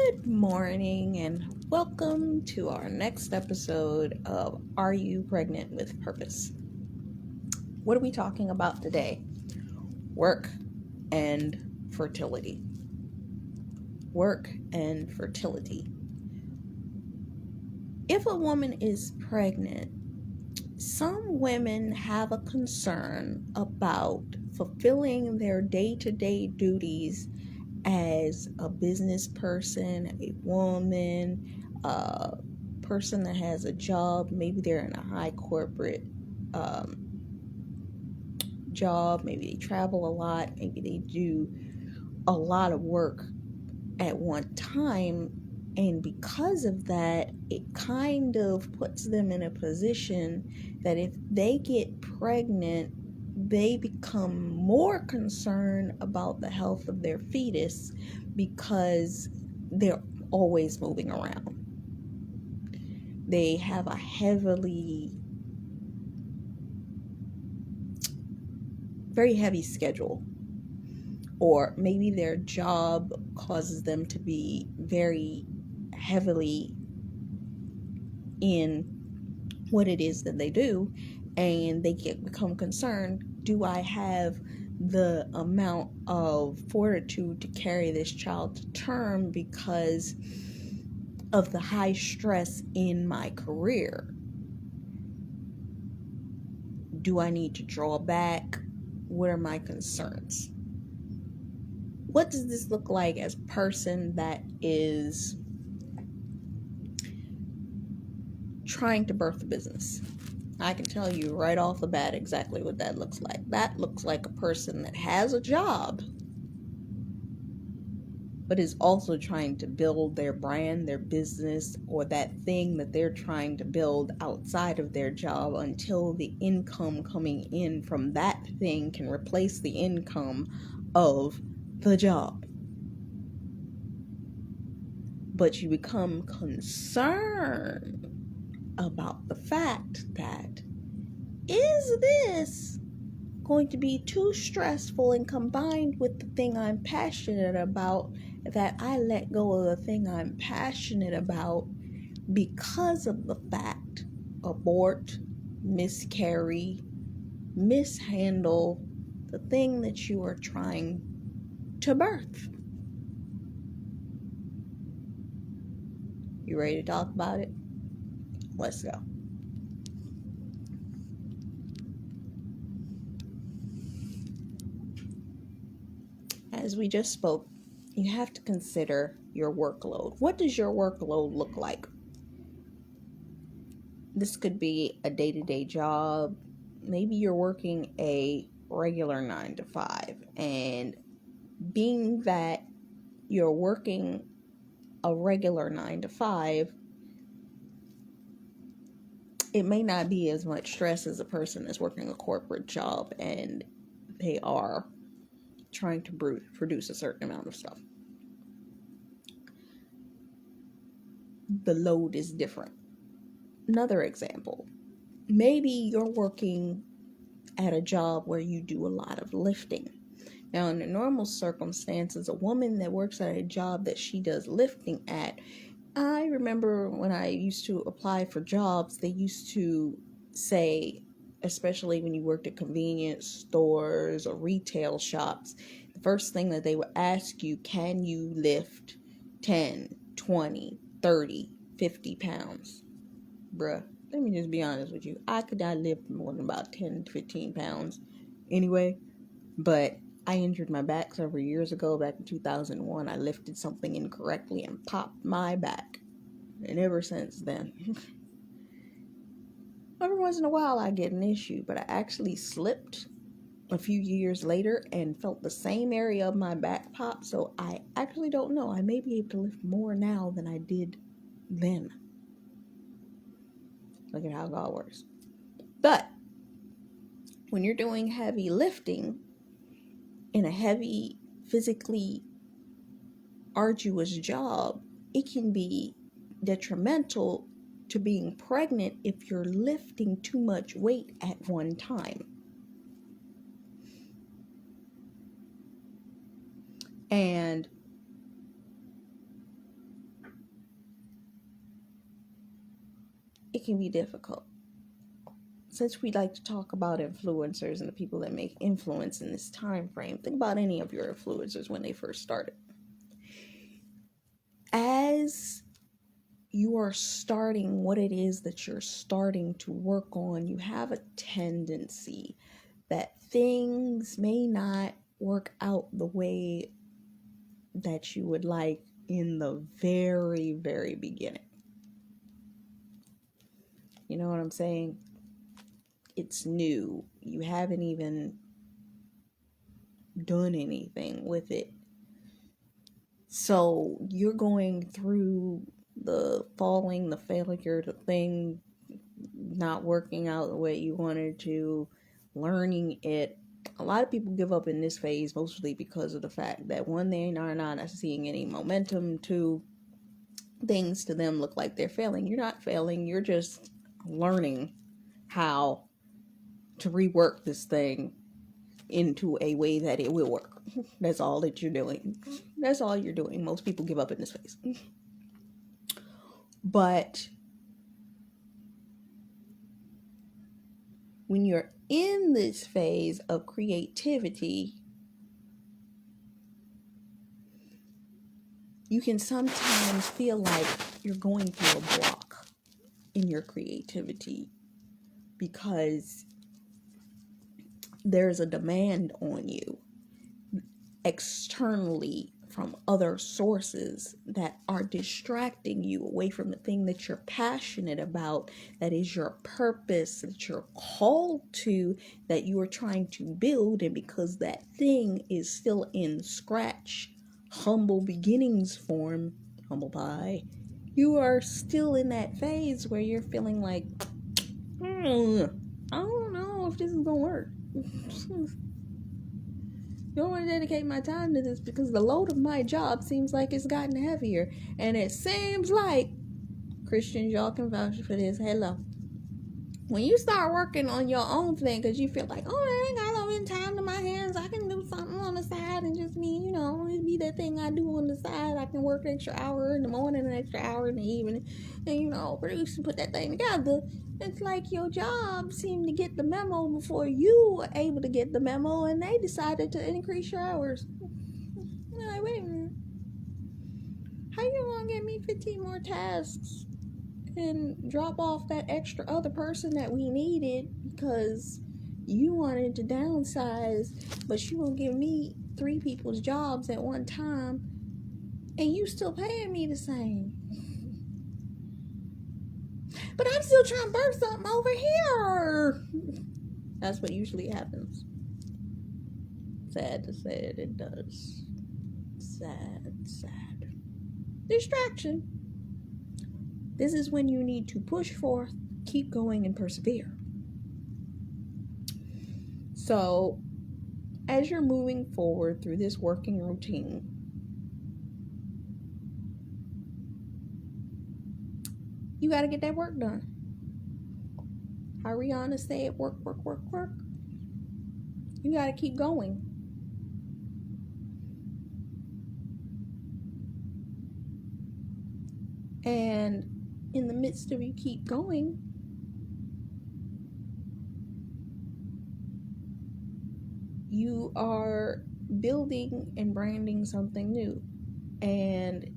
Good morning and welcome to our next episode of Are You Pregnant with Purpose? What are we talking about today? Work and fertility. Work and fertility. If a woman is pregnant, some women have a concern about fulfilling their day-to-day duties as a business person, a woman, a person that has a job. Maybe they're in a high corporate job. Maybe they travel a lot. Maybe they do a lot of work at one time. And because of that, it kind of puts them in a position that if they get pregnant, they become more concerned about the health of their fetus because they're always moving around. They have a very heavy schedule, or maybe their job causes them to be very heavily in what it is that they do, and they become concerned, do I have the amount of fortitude to carry this child to term because of the high stress in my career? Do I need to draw back? What are my concerns? What does this look like as a person that is trying to birth a business? I can tell you right off the bat exactly what that looks like. That looks like a person that has a job, but is also trying to build their brand, their business, or that thing that they're trying to build outside of their job until the income coming in from that thing can replace the income of the job. But you become concerned about the fact that, is this going to be too stressful, and combined with the thing I'm passionate about, that I let go of the thing I'm passionate about because of the fact abort, miscarry, mishandle the thing that you are trying to birth. You ready to talk about it? Let's go. As we just spoke, you have to consider your workload. What does your workload look like? This could be a day-to-day job. Maybe you're working a regular 9 to 5, and being that you're working a regular 9 to 5, it may not be as much stress as a person that's working a corporate job and they are trying to produce a certain amount of stuff. The load is different. Another example, maybe you're working at a job where you do a lot of lifting. Now, in the normal circumstances, a woman that works at a job that she does lifting at, I remember when I used to apply for jobs, they used to say, especially when you worked at convenience stores or retail shops, the first thing that they would ask you, can you lift 10, 20, 30, 50 pounds? Bruh, let me just be honest with you. I could not lift more than about 10 to 15 pounds anyway, but I injured my back several years ago. Back in 2001, I lifted something incorrectly and popped my back. And ever since then, every once in a while I get an issue, but I actually slipped a few years later and felt the same area of my back pop. So I actually don't know. I may be able to lift more now than I did then. Look at how God works. But when you're doing heavy lifting in a heavy, physically arduous job, it can be detrimental to being pregnant if you're lifting too much weight at one time. And it can be difficult. Since we like to talk about influencers and the people that make influence in this time frame, think about any of your influencers when they first started. As you are starting what it is that you're starting to work on, you have a tendency that things may not work out the way that you would like in the very, very beginning. You know what I'm saying? It's new. You haven't even done anything with it. So you're going through the falling, the failure, the thing not working out the way you wanted to, learning it. A lot of people give up in this phase mostly because of the fact that one, they are not seeing any momentum. Two, things to them look like they're failing. You're not failing, you're just learning how to rework this thing into a way that it will work. That's all that you're doing. That's all you're doing. Most people give up in this phase. But when you're in this phase of creativity, you can sometimes feel like you're going through a block in your creativity because there's a demand on you externally from other sources that are distracting you away from the thing that you're passionate about, that is your purpose, that you're called to, that you are trying to build. And because that thing is still in scratch, humble beginnings form, humble pie, you are still in that phase where you're feeling like, I don't know if this is gonna work. I don't want to dedicate my time to this because the load of my job seems like it's gotten heavier. And it seems like, Christians, y'all can vouch for this. Hello. When you start working on your own thing because you feel like, oh, I ain't got no time to my hands, I can do something on the side and just be, it be that thing I do on the side. I can work an extra hour in the morning, an extra hour in the evening, and, produce and put that thing together. It's like your job seemed to get the memo before you were able to get the memo, and they decided to increase your hours. You're like, wait a minute. How you gonna give me 15 more tasks and drop off that extra other person that we needed because you wanted to downsize, but you won't give me 3 people's jobs at one time, and you still paying me the same? But I'm still trying to birth something over here. That's what usually happens. Sad to say it does. Sad. Distraction. This is when you need to push forth, keep going, and persevere. So, as you're moving forward through this working routine, you got to get that work done. How Rihanna said, work. You got to keep going. And in the midst of you keep going, you are building and branding something new. And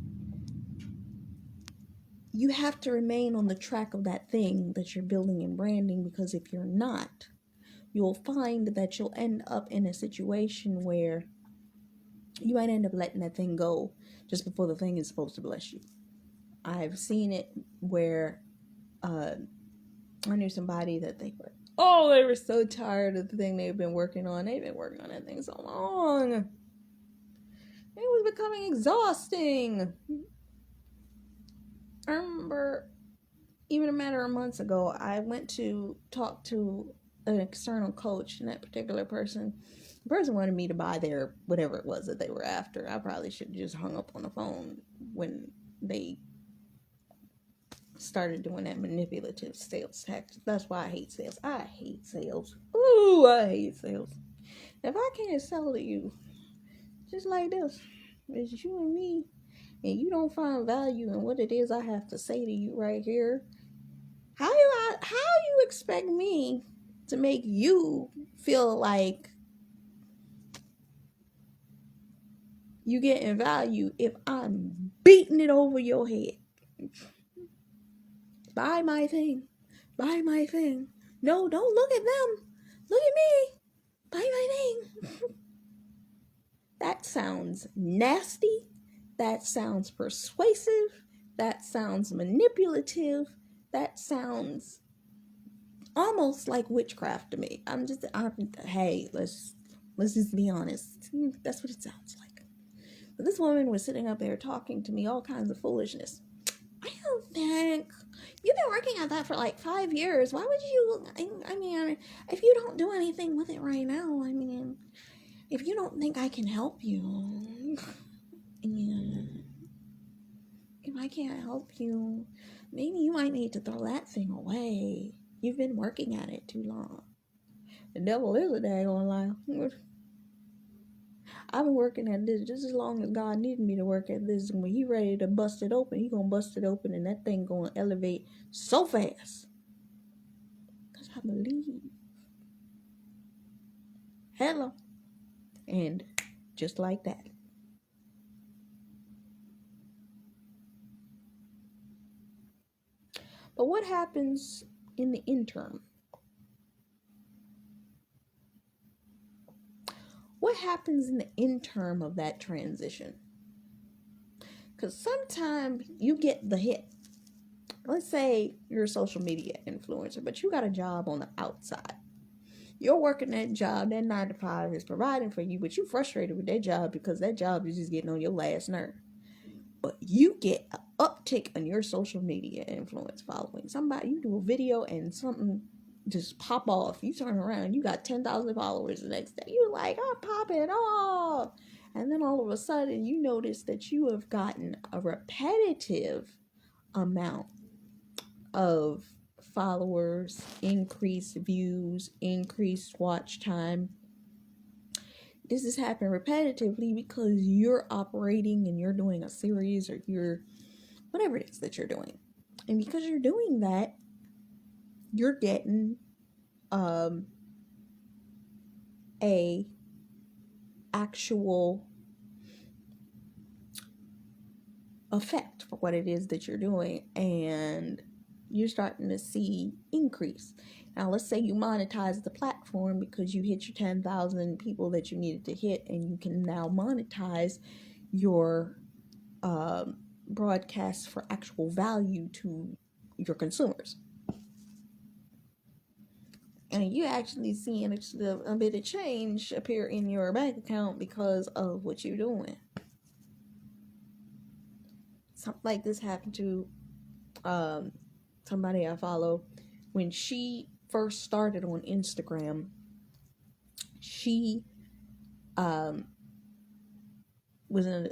you have to remain on the track of that thing that you're building and branding, because if you're not, you'll find that you'll end up in a situation where you might end up letting that thing go just before the thing is supposed to bless you. I've seen it where I knew somebody that they were so tired of the thing they've been working on. They've been working on that thing so long. It was becoming exhausting. I remember even a matter of months ago, I went to talk to an external coach, and that particular person, the person wanted me to buy their whatever it was that they were after. I probably should have just hung up on the phone when they started doing that manipulative sales tactics. That's why I hate sales. I hate sales. Ooh, I hate sales. If I can't sell to you, just like this, it's you and me, and you don't find value in what it is I have to say to you right here, How you expect me to make you feel like you getting value if I'm beating it over your head? Buy my thing. Buy my thing. No, don't look at them. Look at me. Buy my thing. That sounds nasty. That sounds persuasive. That sounds manipulative. That sounds almost like witchcraft to me. Hey, let's just be honest. That's what it sounds like. But this woman was sitting up there talking to me all kinds of foolishness. I don't think you've been working at that for like 5 years. Why would you? I mean, if you don't do anything with it right now, I mean, if you don't think I can help you, and if I can't help you, maybe you might need to throw that thing away. You've been working at it too long. The devil is a daggone lie. I've been working at this just as long as God needed me to work at this. And when He ready to bust it open, He gonna bust it open, and that thing gonna elevate so fast. Cause I believe. Hello. And just like that. But what happens in the interim? What happens in the interim of that transition? Because sometimes you get the hit. Let's say you're a social media influencer, but you got a job on the outside. You're working that job, that 9 to 5 is providing for you, but you're frustrated with that job because that job is just getting on your last nerve. But you get an uptick on your social media influence following. Somebody, you do a video and something just pop off. You turn around, you got 10,000 followers the next day. You're like, I'm popping off. And then all of a sudden, you notice that you have gotten a repetitive amount of followers, increased views, increased watch time. This has happened repetitively because you're operating and you're doing a series, or you're whatever it is that you're doing. And because you're doing that, you're getting a actual effect for what it is that you're doing, and you're starting to see increase. Now, let's say you monetize the platform because you hit your 10,000 people that you needed to hit, and you can now monetize your broadcasts for actual value to your consumers. And you actually seeing a bit of change appear in your bank account because of what you're doing. Something like this happened to somebody I follow. When she first started on Instagram, she was in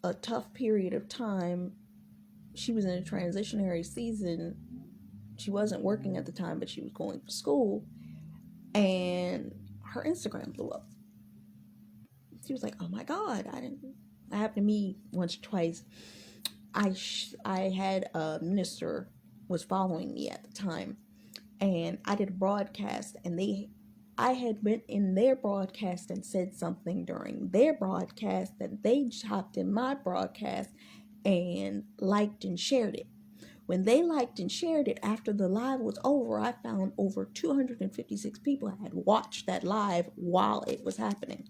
a tough period of time. She was in a transitionary season. She wasn't working at the time, but she was going to school, and her Instagram blew up. She was like, "Oh my God!" That happened to me once or twice. I had a minister was following me at the time, and I did a broadcast, and I had went in their broadcast and said something during their broadcast that they hopped in my broadcast and liked and shared it. When they liked and shared it after the live was over, I found over 256 people had watched that live while it was happening.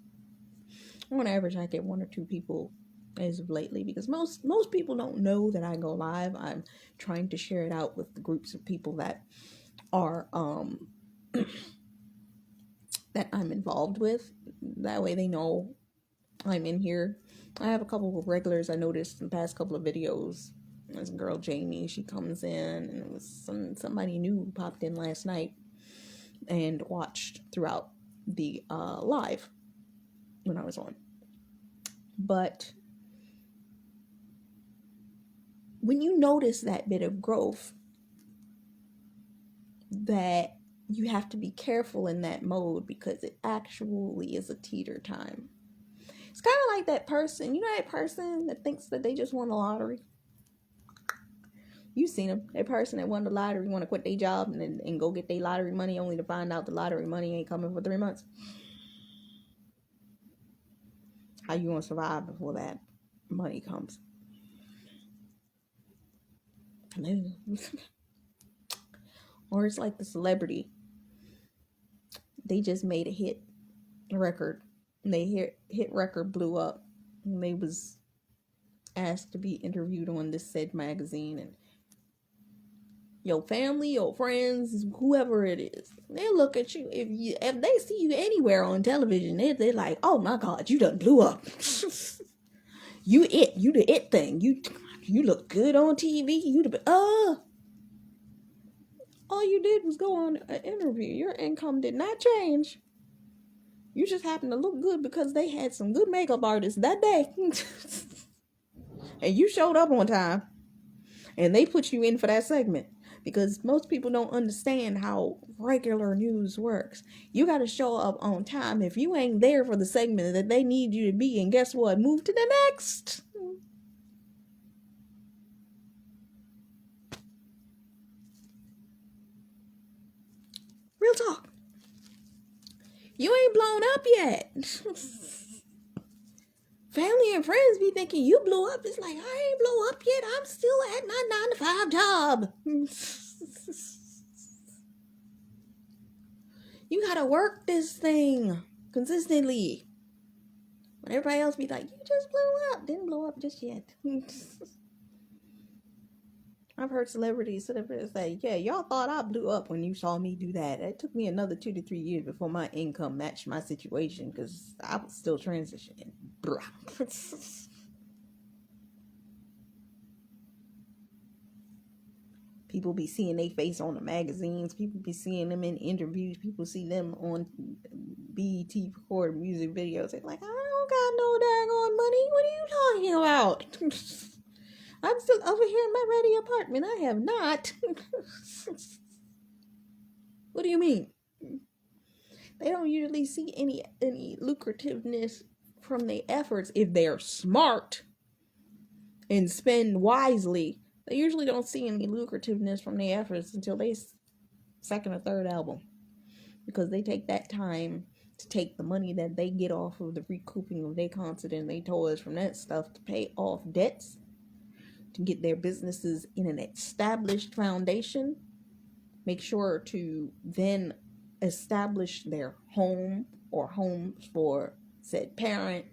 On average, I get 1 or 2 people as of lately, because most people don't know that I go live. I'm trying to share it out with the groups of people that are that I'm involved with. That way they know I'm in here. I have a couple of regulars I noticed in the past couple of videos. There's a girl, Jamie. She comes in, and it was somebody new who popped in last night and watched throughout the live when I was on. But when you notice that bit of growth, that you have to be careful in that mode, because it actually is a teeter time. It's kind of like that person, that person that thinks that they just won the lottery. You seen them. That person that won the lottery want to quit their job and go get their lottery money only to find out the lottery money ain't coming for 3 months. How you gonna survive before that money comes? Or it's like the celebrity. They just made a hit record. They hit record blew up. And they was asked to be interviewed on this said magazine, and your family, your friends, whoever it is, they look at you. If they see you anywhere on television, they're like, "Oh my God, you done blew up. You the it thing. You look good on TV. All you did was go on an interview. Your income did not change. You just happened to look good because they had some good makeup artists that day, and you showed up on time, and they put you in for that segment." Because most people don't understand how regular news works. You got to show up on time. If you ain't there for the segment that they need you to be, and guess what? Move to the next. Real talk. You ain't blown up yet. Family and friends be thinking you blew up. It's like, I ain't blow up yet. I'm still at my 9 to 5 job. You gotta work this thing consistently. When everybody else be like, you just blew up. Didn't blow up just yet. I've heard celebrities say, yeah, y'all thought I blew up when you saw me do that. It took me another 2 to 3 years before my income matched my situation because I was still transitioning. People be seeing their face on the magazines. People be seeing them in interviews. People see them on BET recorded music videos. They're like, I don't got no daggone money. What are you talking about? I'm still over here in my ready apartment. I have not. What do you mean? They don't usually see any lucrativeness from their efforts if they're smart and spend wisely. They usually don't see any lucrativeness from their efforts until they second or third album, because they take that time to take the money that they get off of the recouping of their concert and their tours from that stuff to pay off debts, to get their businesses in an established foundation, make sure to then establish their home or homes for said parent,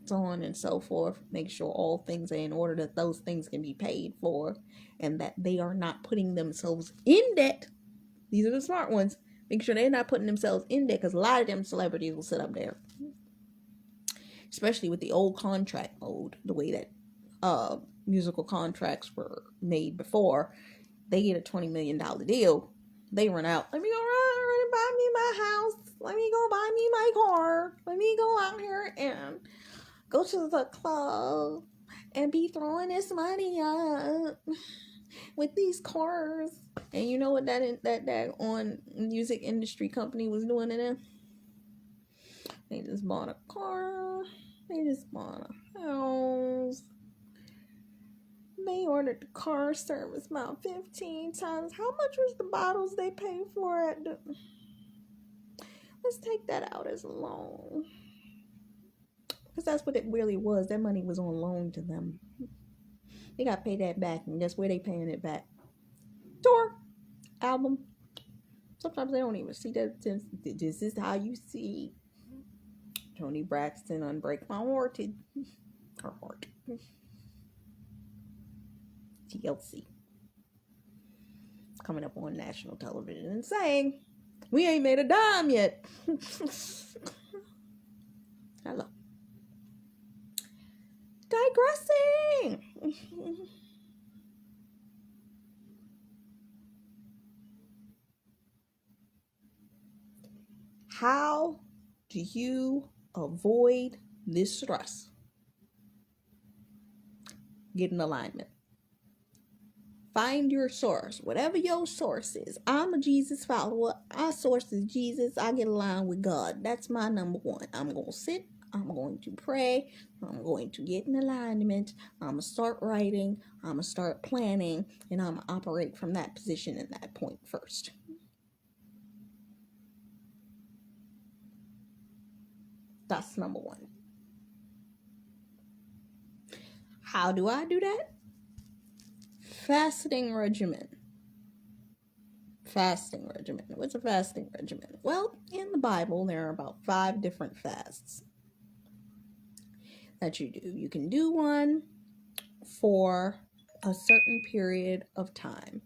so on and so forth. Make sure all things are in order, that those things can be paid for, and that they are not putting themselves in debt. These are the smart ones. Make sure they're not putting themselves in debt, because a lot of them celebrities will sit up there, especially with the old contract mode, the way that musical contracts were made before. They get a $20 million deal, they run out. Let me go run and buy me my house. Let me go buy me my car. Let me go out here and go to the club and be throwing this money up with these cars. And you know what that on music industry company was doing to them? They just bought a car. They just bought a house. They ordered the car service about 15 times. How much was the bottles they paid for at the... Let's take that out as a loan. Because that's what it really was. That money was on loan to them. They got to pay that back. And guess where they paying it back? Tour. Album. Sometimes they don't even see that. This is how you see Toni Braxton Unbreak My Heart. Her heart. TLC. Coming up on national television and saying, we ain't made a dime yet. Hello. Digressing. How do you avoid this stress? Get in alignment. Find your source, whatever your source is. I'm a Jesus follower. Our source is Jesus. I get aligned with God. That's my number one. I'm going to sit. I'm going to pray. I'm going to get in alignment. I'm going to start writing. I'm going to start planning. And I'm going to operate from that position and that point first. That's number one. How do I do that? Fasting regimen. Fasting regimen. What's a fasting regimen? Well, in the Bible, there are about 5 different fasts that you do. You can do one for a certain period of time.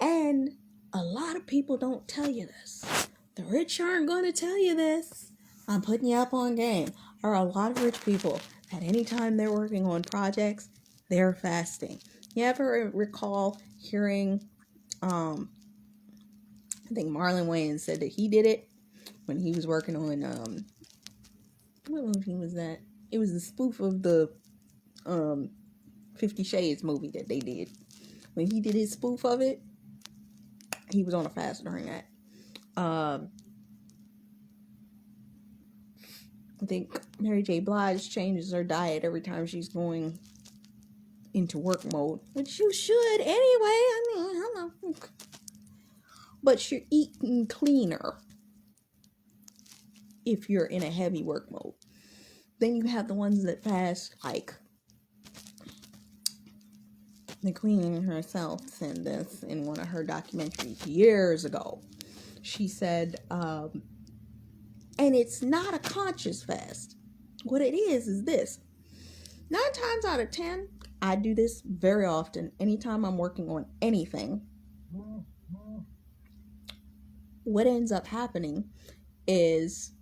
And a lot of people don't tell you this. The rich aren't going to tell you this. I'm putting you up on game. There are a lot of rich people that anytime they're working on projects, they're fasting. You ever recall hearing, I think Marlon Wayans said that he did it when he was working on, what movie was that? It was the spoof of the 50 Shades movie that they did. When he did his spoof of it, he was on a fast during that. I think Mary J. Blige changes her diet every time she's going into work mode, which you should anyway. I mean, hello. But you're eating cleaner if you're in a heavy work mode. Then you have the ones that fast, like the Queen herself said this in one of her documentaries years ago. She said, and it's not a conscious fast. What it is this. 9 times out of 10, I do this very often. Anytime I'm working on anything, what ends up happening is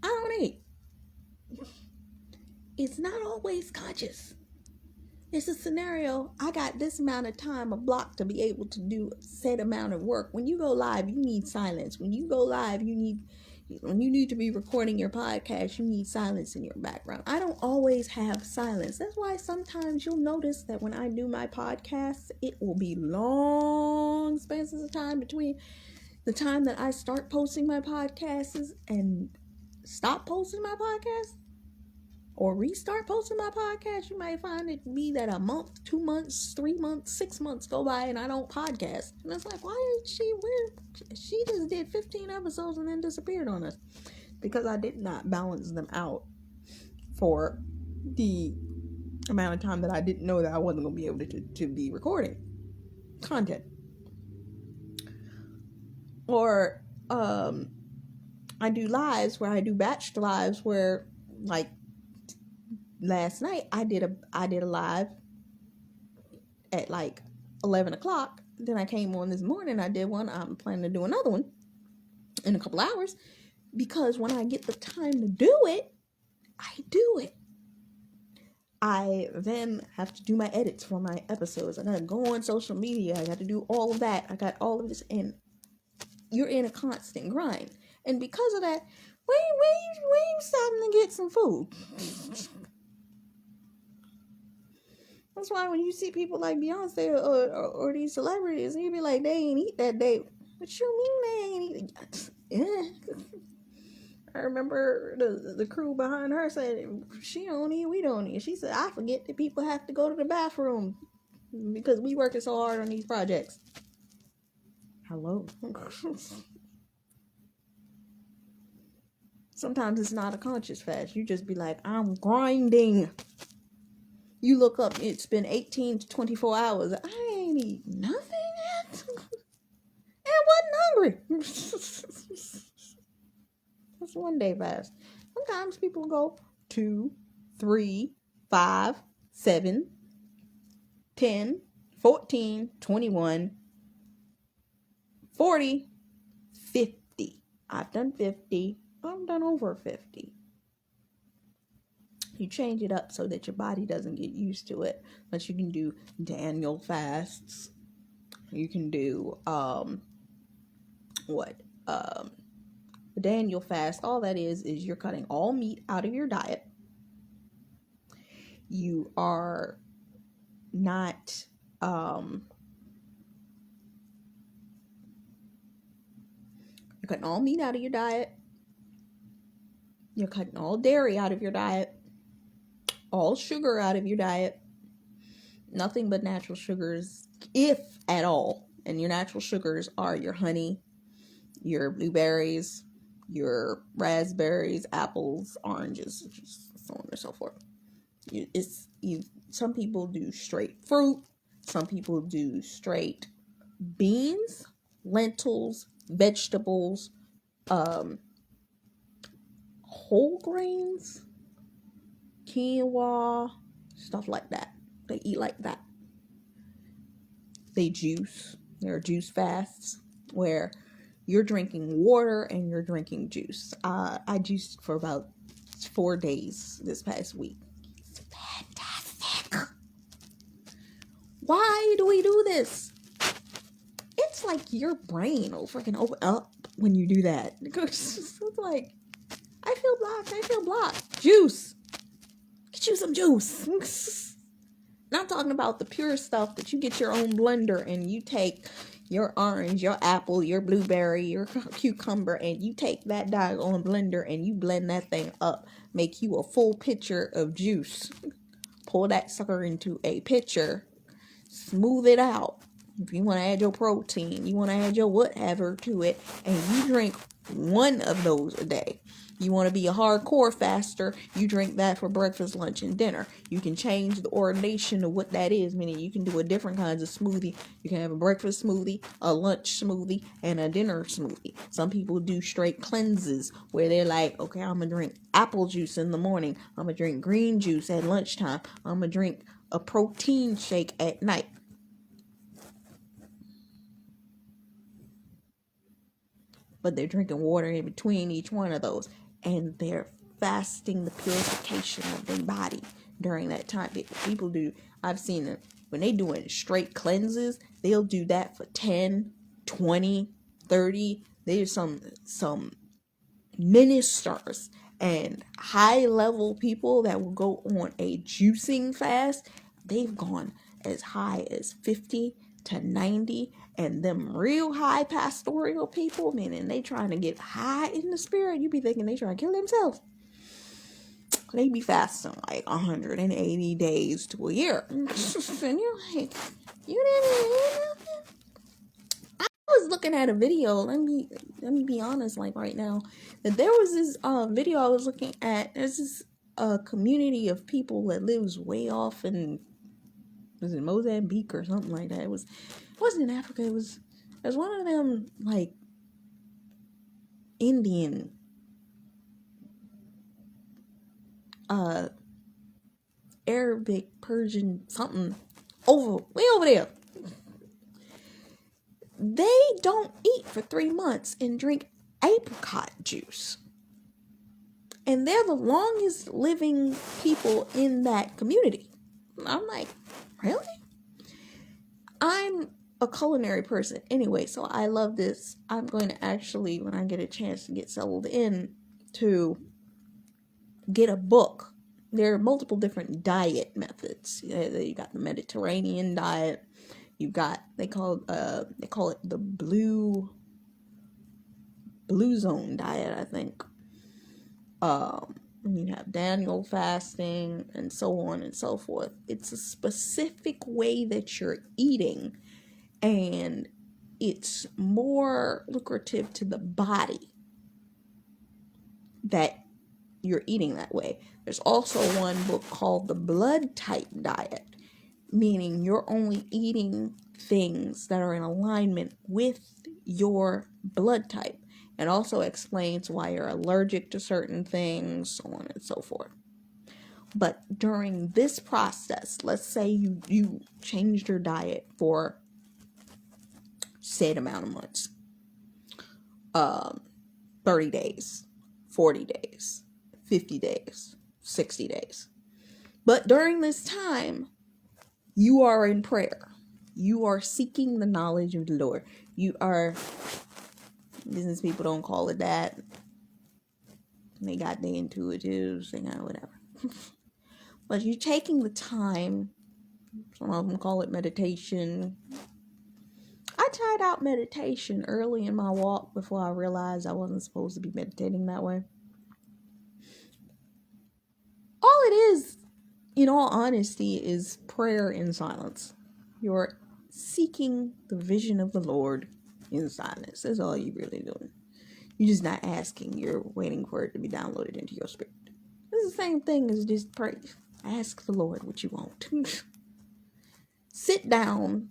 I don't eat. It's not always conscious. It's a scenario. I got this amount of time, a block, to be able to do a set amount of work. When you go live, you need silence. When you go live, when you need to be recording your podcast, you need silence in your background. I don't always have silence. That's why sometimes you'll notice that when I do my podcasts, it will be long spaces of time between the time that I start posting my podcasts and stop posting my podcast or restart posting my podcast. You might find it be that a month, 2 months, 3 months, 6 months go by and I don't podcast. And it's like, why is she weird? She just did 15 episodes and then disappeared on us. Because I did not balance them out for the amount of time that I didn't know that I wasn't going to be able to be recording content. Or I do lives where I do batched lives where, like, last night I did a live at like 11 o'clock. Then I came on this morning. I did one. I'm planning to do another one in a couple hours, because when I get the time to do it, I do it. I then have to do my edits for my episodes. I gotta go on social media. I gotta do all of that. I got all of this, and you're in a constant grind. And because of that, when you stopping to get some food? That's why when you see people like Beyonce or these celebrities, you be like, they ain't eat that day. What you mean they ain't eat? Yeah. I remember the crew behind her said, she don't eat, we don't eat. She said, I forget that people have to go to the bathroom because we working so hard on these projects. Hello. Sometimes it's not a conscious fast. You just be like, I'm grinding. You look up, it's been 18 to 24 hours. I ain't eat nothing yet. And wasn't hungry. That's one day fast. Sometimes people go 2, 3, 5, 7, 10, 14, 21, 40, 50. I've done 50. I've done over 50. You change it up so that your body doesn't get used to it. But you can do Daniel fasts. You can do the Daniel fast. All that is you're cutting all meat out of your diet. You are not you're cutting all meat out of your diet. You're cutting all dairy out of your diet, all sugar out of your diet, nothing but natural sugars, if at all. And your natural sugars are your honey, your blueberries, your raspberries, apples, oranges, so on and so forth. Some people do straight fruit. Some people do straight beans, lentils, vegetables, whole grains, quinoa, stuff like that. They eat like that. They juice. There are juice fasts where you're drinking water and you're drinking juice. I juiced for about 4 days this past week. It's fantastic. Why do we do this? It's like your brain will freaking open up when you do that. It's like, I feel blocked. Juice. Get you some juice. Not talking about the pure stuff that you get your own blender and you take your orange, your apple, your blueberry, your cucumber, and you take that doggone blender and you blend that thing up. Make you a full pitcher of juice. Pour that sucker into a pitcher. Smooth it out. If you want to add your protein, you want to add your whatever to it, and you drink one of those a day. You want to be a hardcore faster, you drink that for breakfast, lunch, and dinner. You can change the ordination of what that is, meaning you can do a different kinds of smoothie. You can have a breakfast smoothie, a lunch smoothie, and a dinner smoothie. Some people do straight cleanses where they're like, okay, I'm going to drink apple juice in the morning. I'm going to drink green juice at lunchtime. I'm going to drink a protein shake at night. But they're drinking water in between each one of those, and they're fasting the purification of their body during that time. People do, I've seen it when they doing straight cleanses, they'll do that for 10, 20, 30. There's some ministers and high level people that will go on a juicing fast. They've gone as high as 50 to 90, and them real high pastoral people, meaning they trying to get high in the spirit, you be thinking they trying to kill themselves. They be fasting like 180 days to a year. And you're like, you didn't. I was looking at a video. Let me be honest, like right now, that there was this video I was looking at. There's this community of people that lives way off in, was it Mozambique or something like that? It wasn't in Africa. It was one of them like Indian Arabic, Persian, something way over there. They don't eat for 3 months and drink apricot juice. And they're the longest living people in that community. I'm like, really? I'm a culinary person anyway, so I love this. I'm going to actually, when I get a chance to get settled in, to get a book. There are multiple different diet methods. You got the Mediterranean diet. You got, they call it the blue zone diet, I think. You have Daniel fasting and so on and so forth. It's a specific way that you're eating, and it's more lucrative to the body that you're eating that way. There's also one book called the blood type diet, meaning you're only eating things that are in alignment with your blood type. It also explains why you're allergic to certain things, so on and so forth. But during this process, let's say you changed your diet for said amount of months, 30 days, 40 days, 50 days, 60 days. But during this time, you are in prayer. You are seeking the knowledge of the Lord. You are, business people don't call it that. They got the intuitives, they got whatever. But you're taking the time. Some of them call it meditation. I tried out meditation early in my walk before I realized I wasn't supposed to be meditating that way. it is, in all honesty, is prayer in silence. You're seeking the vision of the Lord in silence. That's all you're really doing. You're just not asking. You're waiting for it to be downloaded into your spirit. It's the same thing as just pray. Ask the Lord what you want. Sit down.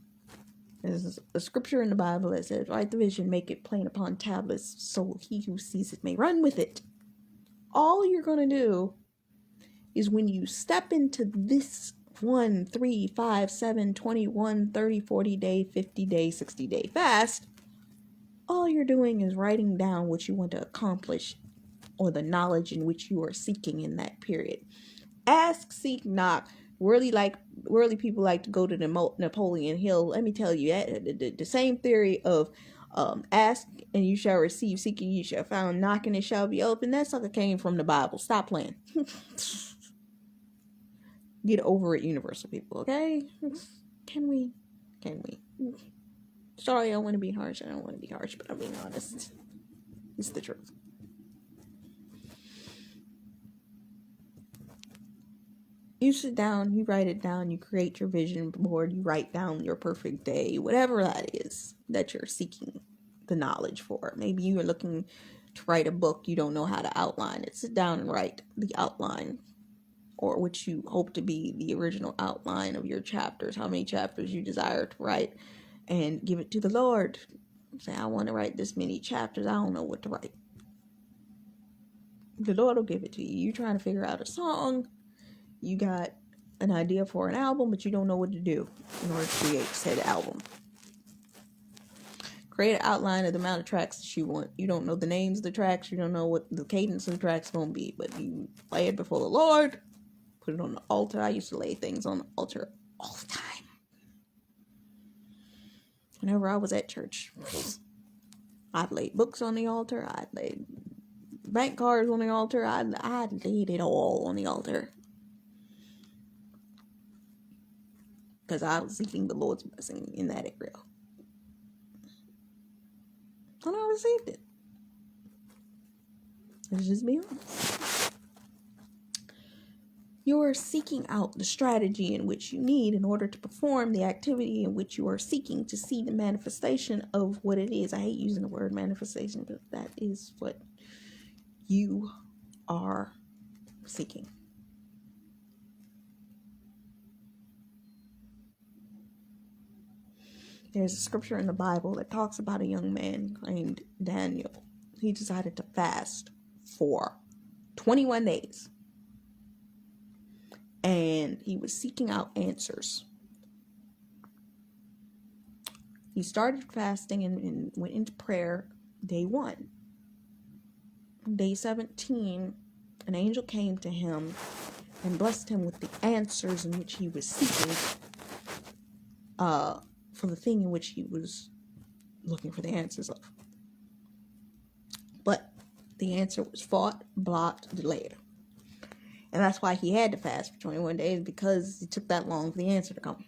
There's a scripture in the Bible that says, write the vision, make it plain upon tablets, so he who sees it may run with it. All you're going to do is when you step into this 1, 3, 5, 7, 21, 30, 40 day, 50 day, 60 day fast, all you're doing is writing down what you want to accomplish or the knowledge in which you are seeking in that period. Ask, seek, knock. Worldly people like to go to the Napoleon Hill. Let me tell you, the same theory of ask and you shall receive, seek and you shall find, knocking it shall be open. That sucker came from the Bible. Stop playing. Get over it, universal people, okay? Can we? Sorry, I don't want to be harsh. But I'm being honest. It's the truth. You sit down, you write it down, you create your vision board, you write down your perfect day, whatever that is that you're seeking the knowledge for. Maybe you are looking to write a book, you don't know how to outline it. Sit down and write the outline, or what you hope to be the original outline of your chapters, how many chapters you desire to write, and give it to the Lord. Say, I want to write this many chapters, I don't know what to write. The Lord will give it to you. You're trying to figure out a song. You got an idea for an album, but you don't know what to do in order to create said album. Create an outline of the amount of tracks that you want. You don't know the names of the tracks. You don't know what the cadence of the tracks is going to be, but you lay it before the Lord. Put it on the altar. I used to lay things on the altar all the time. Whenever I was at church, I'd lay books on the altar. I'd lay bank cards on the altar. I'd laid it all on the altar. Because I was seeking the Lord's blessing in that area. And I received it. Let's just be honest. You're seeking out the strategy in which you need in order to perform the activity in which you are seeking to see the manifestation of what it is. I hate using the word manifestation, but that is what you are seeking. There's a scripture in the Bible that talks about a young man named Daniel. He decided to fast for 21 days. And he was seeking out answers. He started fasting and went into prayer day 1. Day 17, an angel came to him and blessed him with the answers in which he was seeking for the thing in which he was looking for the answers of. But the answer was fought, blocked, delayed. And that's why he had to fast for 21 days, because it took that long for the answer to come.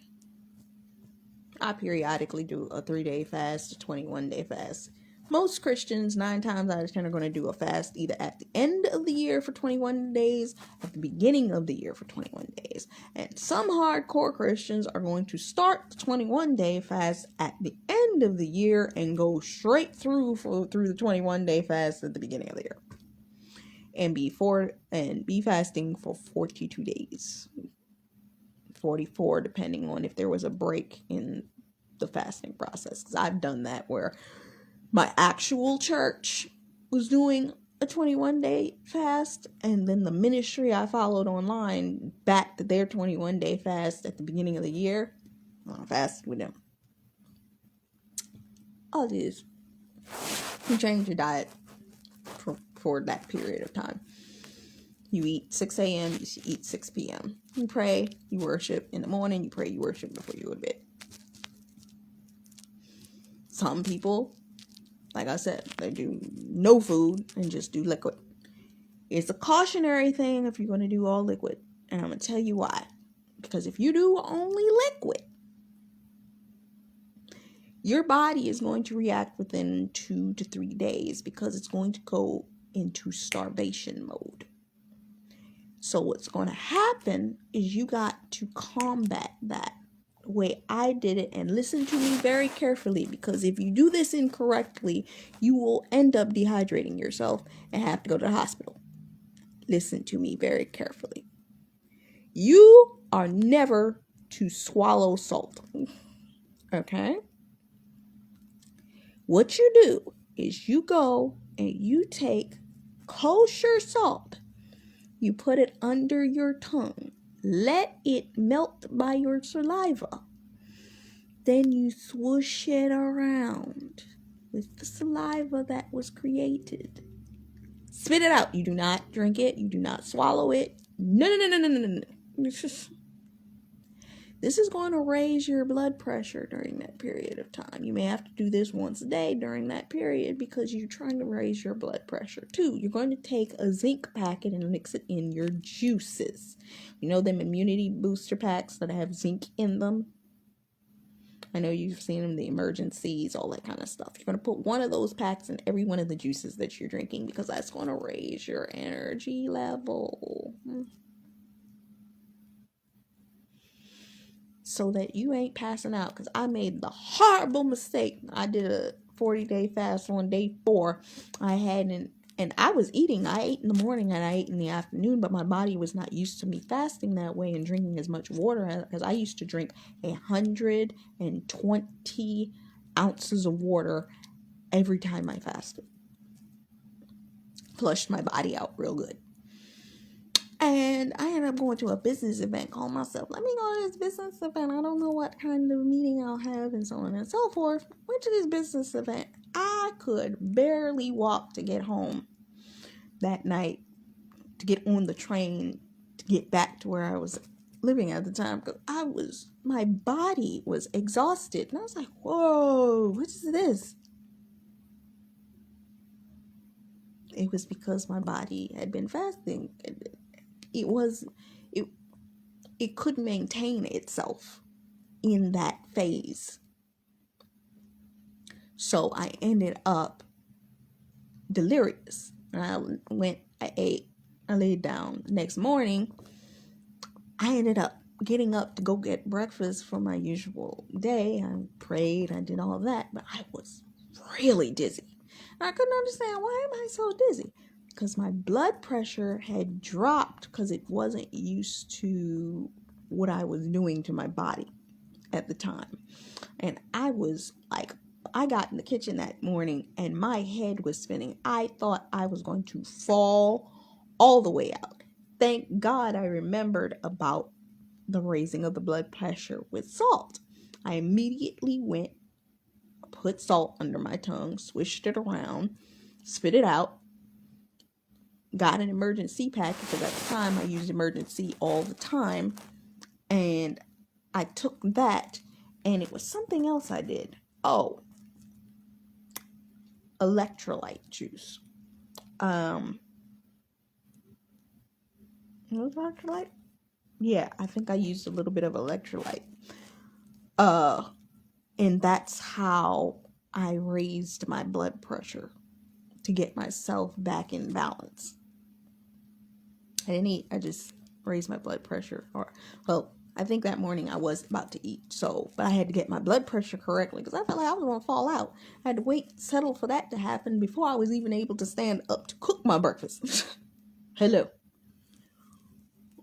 I periodically do a 3-day fast, a 21-day fast. Most Christians, 9 times out of 10, are going to do a fast either at the end of the year for 21 days, at the beginning of the year for 21 days. And some hardcore Christians are going to start the 21-day fast at the end of the year and go straight through the 21-day fast at the beginning of the year. And be fasting for 42 days. 44, depending on if there was a break in the fasting process. Because I've done that where my actual church was doing a 21-day fast, and then the ministry I followed online backed their 21-day fast at the beginning of the year. I fasted with them. All it is, you change your diet for that period of time. You eat 6 a.m., you eat 6 p.m. You pray, you worship in the morning, you pray, you worship before you go to bed. Some people, like I said, they do no food and just do liquid. It's a cautionary thing if you're going to do all liquid. And I'm going to tell you why. Because if you do only liquid, your body is going to react within 2 to 3 days because it's going to go into starvation mode. So what's going to happen is you got to combat that the way I did it, and listen to me very carefully, because if you do this incorrectly, you will end up dehydrating yourself and have to go to the hospital. Listen to me very carefully. You are never to swallow salt. Okay? What you do is you go and you take kosher salt. You put it under your tongue. Let it melt by your saliva. Then you swoosh it around with the saliva that was created. Spit it out. You do not drink it. You do not swallow it. No. This is going to raise your blood pressure during that period of time. You may have to do this once a day during that period because you're trying to raise your blood pressure. 2, you're going to take a zinc packet and mix it in your juices. You know them immunity booster packs that have zinc in them? I know you've seen them, the emergencies, all that kind of stuff. You're going to put one of those packs in every one of the juices that you're drinking because that's going to raise your energy level. So that you ain't passing out. Because I made the horrible mistake. I did a 40-day fast on day 4. I hadn't, and I was eating. I ate in the morning and I ate in the afternoon, but my body was not used to me fasting that way and drinking as much water, because I used to drink 120 ounces of water every time I fasted. Flushed my body out real good. And I ended up going to a business event, calling myself, let me go to this business event. I don't know what kind of meeting I'll have, and so on and so forth. Went to this business event. I could barely walk to get home that night, to get on the train, to get back to where I was living at the time. Because my body was exhausted. And I was like, whoa, what is this? It was because my body had been fasting. It couldn't maintain itself in that phase. So I ended up delirious. I ate, I laid down. The next morning, I ended up getting up to go get breakfast for my usual day. I prayed, I did all of that, but I was really dizzy. And I couldn't understand, why am I so dizzy? Because my blood pressure had dropped because it wasn't used to what I was doing to my body at the time. And I was like, I got in the kitchen that morning and my head was spinning. I thought I was going to fall all the way out. Thank God I remembered about the raising of the blood pressure with salt. I immediately went, put salt under my tongue, swished it around, spit it out, got an emergency pack, because at the time I used emergency all the time, and I took that, and it was something else I did. Oh, electrolyte juice. Electrolyte? Yeah, I think I used a little bit of electrolyte. And that's how I raised my blood pressure, to get myself back in balance. I didn't eat, I just raised my blood pressure. I think that morning I was about to eat, but I had to get my blood pressure correctly because I felt like I was going to fall out. I had to settle for that to happen before I was even able to stand up to cook my breakfast. Hello.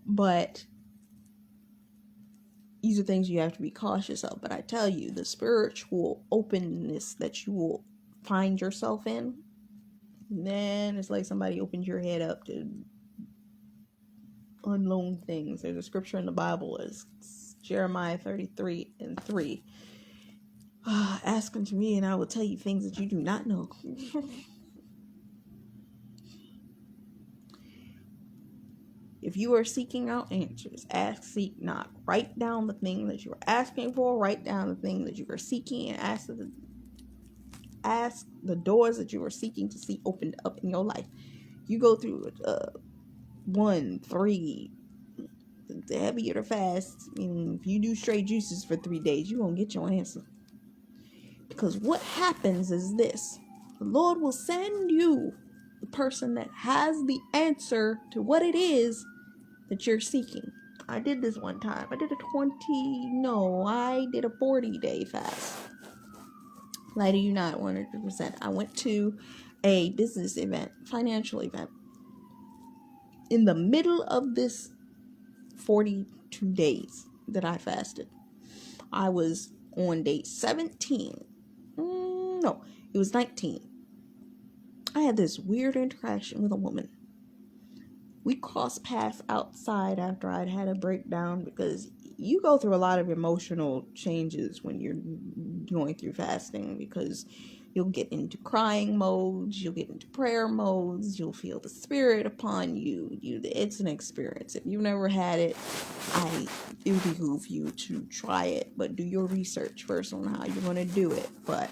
But these are things you have to be cautious of. But I tell you, the spiritual openness that you will find yourself in, man, it's like somebody opened your head up to unknown things. There's a scripture in the Bible, is Jeremiah 33:3. Ask unto me and I will tell you things that you do not know. If you are seeking out answers, ask, seek, knock. Write down the thing that you are asking for. Write down the thing that you are seeking, and ask the doors that you are seeking to see opened up in your life. You go through 1, 3, the heavier the fast. If you do straight juices for 3 days, you're going to get your answer. Because what happens is this: the Lord will send you the person that has the answer to what it is that you're seeking. I did this one time. I did a 40-day fast. Lie to you not, 100%. I went to a business event, financial event. In the middle of this 42 days that I fasted, I was on day 17. No, it was 19. I had this weird interaction with a woman. We crossed paths outside after I'd had a breakdown, because you go through a lot of emotional changes when you're going through fasting, because you'll get into crying modes, you'll get into prayer modes, you'll feel the spirit upon you. It's an experience. If you've never had it, it would behoove you to try it, but do your research first on how you're going to do it. But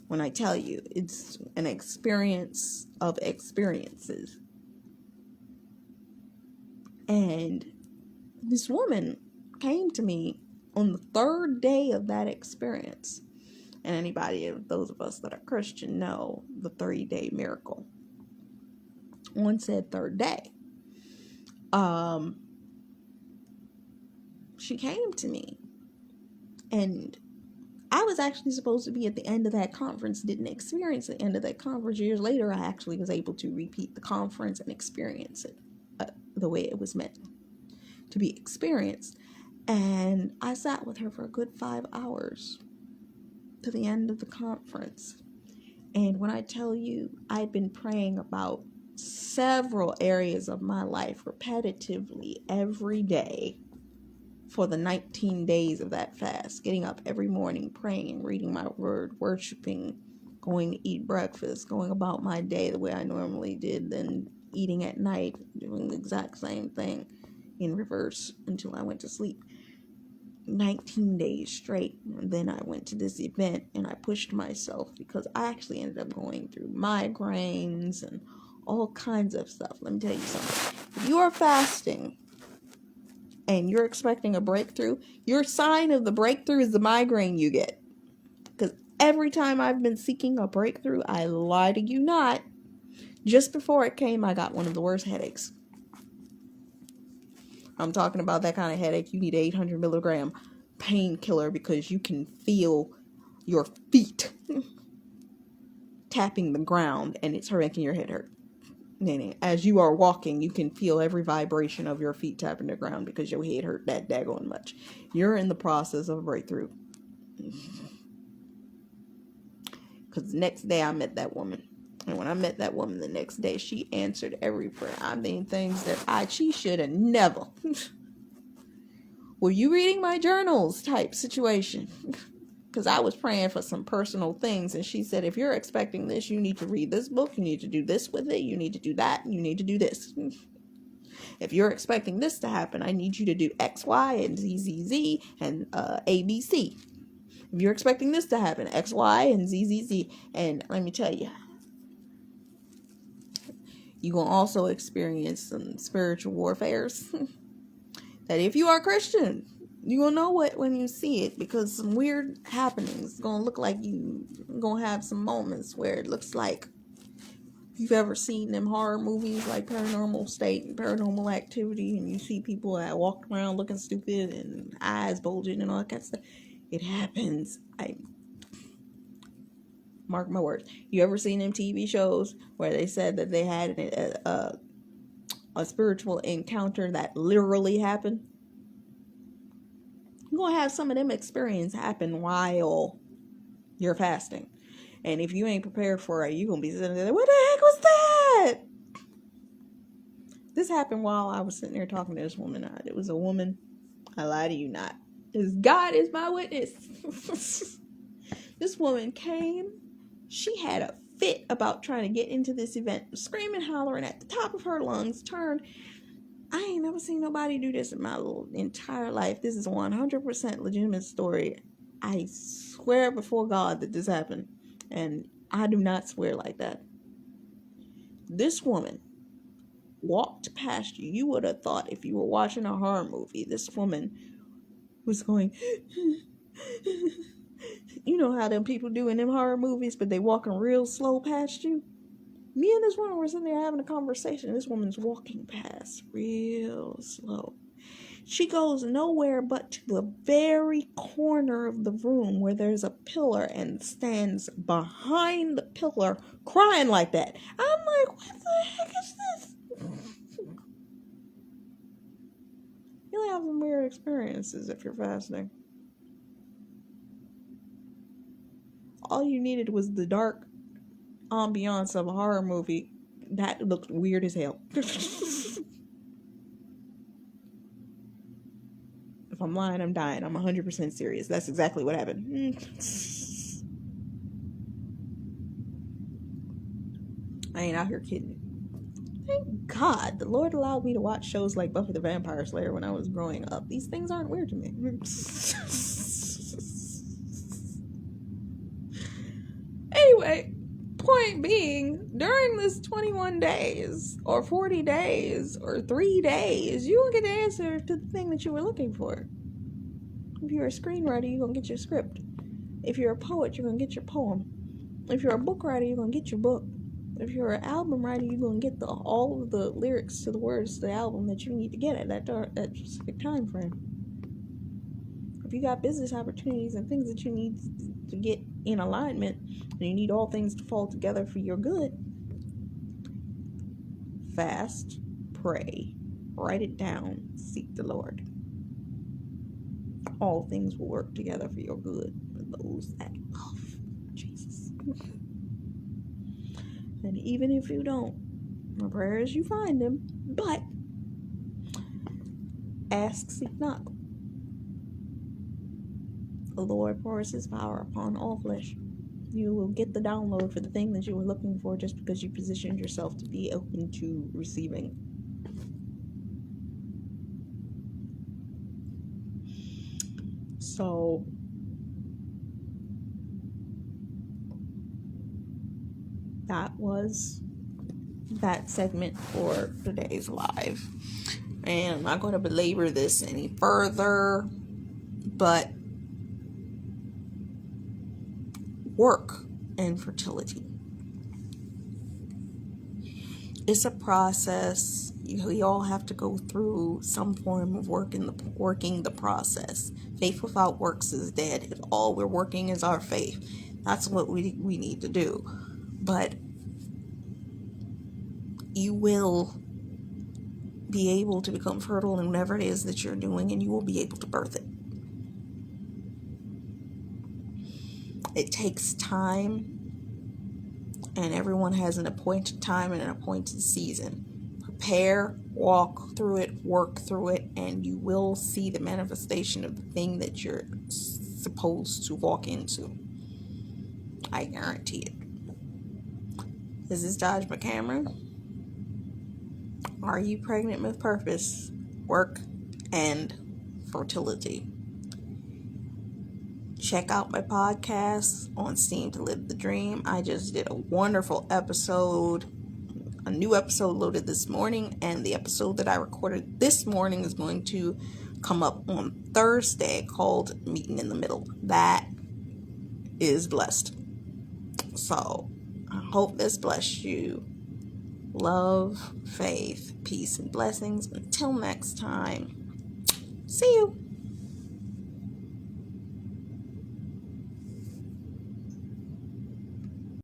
when I tell you, it's an experience of experiences. And this woman came to me on the third day of that experience. And those of us that are Christian, know the 30-day miracle. On said third day, she came to me, and I was actually supposed to be at the end of that conference, didn't experience the end of that conference. Years later, I actually was able to repeat the conference and experience it the way it was meant to be experienced. And I sat with her for a good 5 hours to the end of the conference. And when I tell you, I'd been praying about several areas of my life repetitively every day for the 19 days of that fast, getting up every morning, praying, reading my word, worshiping, going to eat breakfast, going about my day the way I normally did, then eating at night, doing the exact same thing in reverse until I went to sleep. 19 days straight. And then I went to this event and I pushed myself, because I actually ended up going through migraines and all kinds of stuff. Let me tell you something. If you are fasting and you're expecting a breakthrough, your sign of the breakthrough is the migraine you get. Because every time I've been seeking a breakthrough, I lie to you not, just before it came, I got one of the worst headaches. I'm talking about that kind of headache. You need an 800 milligram painkiller, because you can feel your feet tapping the ground and it's making your head hurt. Meaning, as you are walking, you can feel every vibration of your feet tapping the ground because your head hurt that daggone much. You're in the process of a breakthrough. Because the next day I met that woman. And when I met that woman the next day, she answered every prayer. I mean, things that she should have never. Were you reading my journals type situation? Because I was praying for some personal things, and she said, if you're expecting this, you need to read this book, you need to do this with it, you need to do that, and you need to do this. If you're expecting this to happen, I need you to do X, Y, and Z, and ABC. If you're expecting this to happen, X, Y, and Z. And let me tell you, you're going to also experience some spiritual warfares. That if you are Christian, you're going to know it when you see it, because some weird happenings going to look like you going to have some moments where it looks like, if you've ever seen them horror movies like Paranormal State and Paranormal Activity, and you see people that walk around looking stupid and eyes bulging and all that kind of stuff, it happens. I mark my words. You ever seen them TV shows where they said that they had a spiritual encounter that literally happened? You're going to have some of them experiences happen while you're fasting. And if you ain't prepared for it, you're going to be sitting there, what the heck was that? This happened while I was sitting there talking to this woman. It was a woman. I lie to you not. God is my witness. This woman came. She had a fit about trying to get into this event, screaming, hollering at the top of her lungs, turned. I ain't never seen nobody do this in my entire life. This is a 100% legitimate story. I swear before God that this happened. And I do not swear like that. This woman walked past you. You would have thought, if you were watching a horror movie, this woman was going, you know how them people do in them horror movies, but they walking real slow past you? Me and this woman were sitting there having a conversation. This woman's walking past real slow. She goes nowhere but to the very corner of the room where there's a pillar and stands behind the pillar crying like that. I'm like, what the heck is this? You'll have some weird experiences if you're fasting. All you needed was the dark ambiance of a horror movie. That looked weird as hell. If I'm lying, I'm dying. I'm 100% serious. That's exactly what happened. I ain't out here kidding. Thank God the Lord allowed me to watch shows like Buffy the Vampire Slayer when I was growing up. These things aren't weird to me. Anyway, point being, during this 21 days or 40 days or 3 days, you will get the answer to the thing that you were looking for. If you're a screenwriter, you're going to get your script. If you're a poet, you're going to get your poem. If you're a book writer, you're going to get your book. If you're an album writer, you're going to get all of the lyrics to the words to the album that you need to get at that specific time frame. If you got business opportunities and things that you need to get in alignment, and you need all things to fall together for your good, fast, pray, write it down, seek the Lord. All things will work together for your good for those that love Jesus. And even if you don't, my prayer is you find him, but ask, seek, knock. The Lord pours his power upon all flesh. You will get the download for the thing that you were looking for just because you positioned yourself to be open to receiving. So, that was that segment for today's live. And I'm not going to belabor this any further, but work and fertility. It's a process. We all have to go through some form of working the process. Faith without works is dead. If all we're working is our faith, that's what we need to do. But you will be able to become fertile in whatever it is that you're doing, and you will be able to birth it. It takes time, and everyone has an appointed time and an appointed season. Prepare, walk through it, work through it, and you will see the manifestation of the thing that you're supposed to walk into. I guarantee it. This is Dodge McCameron. Are you pregnant with purpose? Work and fertility. Check out my podcast on Steam to Live the Dream. I just did a wonderful episode. A new episode loaded this morning, and the episode that I recorded this morning is going to come up on Thursday, called Meeting in the Middle. That is blessed. So, I hope this blessed you. Love, faith, peace, and blessings. Until next time, see you.